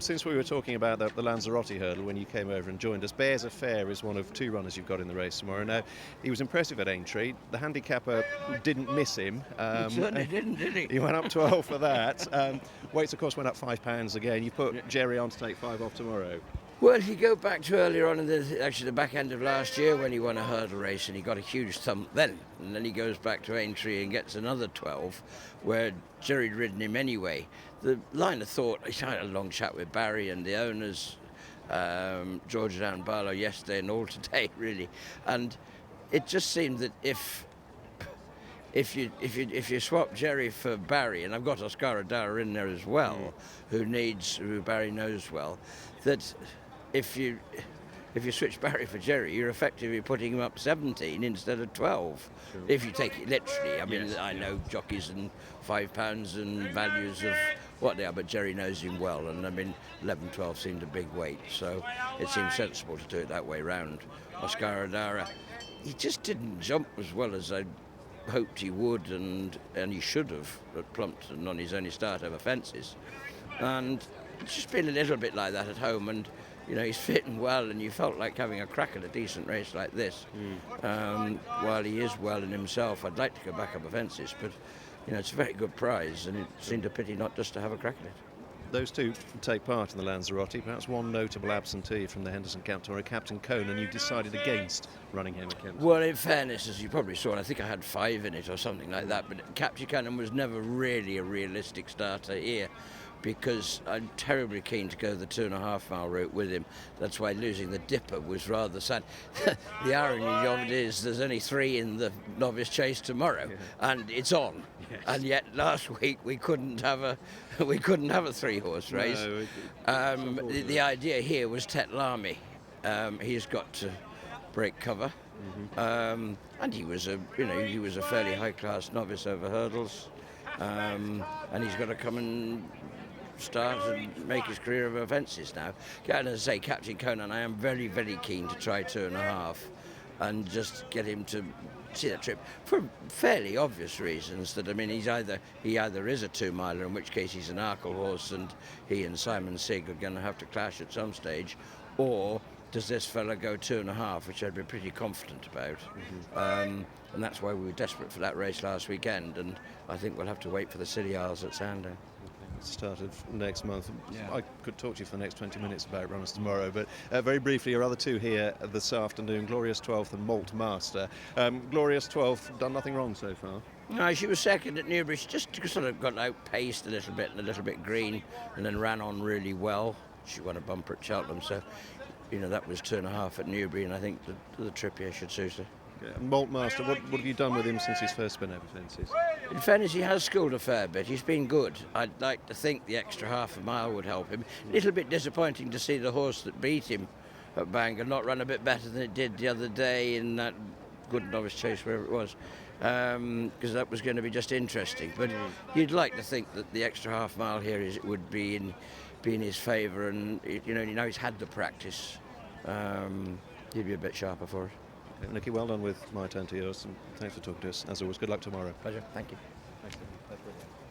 since we were talking about the Lanzarote hurdle when you came over and joined us, Bears Affair is one of 2 runners you've got in the race tomorrow. Now, he was impressive at Aintree. The handicapper didn't miss him. He certainly didn't, did he? He went up 12 for that. Weights, of course, went up £5 again. You put Jerry on to take 5 off tomorrow. Well, if you go back to earlier on in the back end of last year when he won a hurdle race and he got a huge thump then, and then he goes back to Aintree and gets another 12 where Jerry'd ridden him anyway. The line of thought, I had a long chat with Barry and the owners, George and Barlow yesterday and all today really, and it just seemed that if you swap Jerry for Barry, and I've got Oscar Adara in there as well, who Barry knows well, that if you switch Barry for Jerry, you're effectively putting him up 17 instead of 12. Sure. If you take it literally. I mean, yes, I know jockeys and £5 and values of what they are, but Jerry knows him well, and I mean 11, 12 seemed a big weight, so it seemed sensible to do it that way round. Oscar Adara, he just didn't jump as well as I hoped he would, and he should have at Plumpton on his only start over fences, and it's just been a little bit like that at home, and you know he's fitting well, and you felt like having a crack at a decent race like this. While he is well in himself, I'd like to go back over fences, but you know it's a very good prize, and it seemed a pity not just to have a crack at it. Those 2 take part in the Lanzarote. Perhaps one notable absentee from the Henderson Camp Tour, Captain Cohn, and you decided against running him at Kempton. Well, in fairness, as you probably saw, and I think I had 5 in it or something like that, but Captain Cohn was never really a realistic starter here, because I'm terribly keen to go the 2.5 mile route with him. That's why losing the Dipper was rather sad. The irony of it is there's only 3 in the novice chase tomorrow, and it's on. Yes. And yet last week we couldn't have a 3-horse race. No, the idea here was Tet Lamy. He's got to break cover, and he was a fairly high class novice over hurdles, and he's got to come and start and make his career over fences now. And as I say, Captain Conan, I am very, very keen to try 2.5 and just get him to see that trip for fairly obvious reasons. That I mean, he either is a 2-miler, in which case he's an Arkle horse, and he and Simon Sigg are going to have to clash at some stage, or does this fella go 2.5, which I'd be pretty confident about. And that's why we were desperate for that race last weekend, and I think we'll have to wait for the Scilly Isles at Sandown. Start of next month. Yeah. I could talk to you for the next 20 minutes about runners tomorrow, but very briefly, your other 2 here this afternoon, Glorious 12th and Malt Master. Glorious 12th, done nothing wrong so far? No, she was second at Newbury. She just sort of got outpaced a little bit and a little bit green, and then ran on really well. She won a bumper at Cheltenham, so you know that was 2.5 at Newbury, and I think the trip here should suit her. Yeah. Malt Master, what have you done with him since his first spin over fences? In fairness, he has schooled a fair bit. He's been good. I'd like to think the extra ½ mile would help him. A little bit disappointing to see the horse that beat him at Bangor not run a bit better than it did the other day in that good novice chase, wherever it was, because that was going to be just interesting. But you'd like to think that the extra ½ mile here would be in his favour, and you know he's had the practice. He'd be a bit sharper for it. Nicky, well done with My Turn to Yours, and thanks for talking to us. As always, good luck tomorrow. Pleasure. Thank you. Thanks.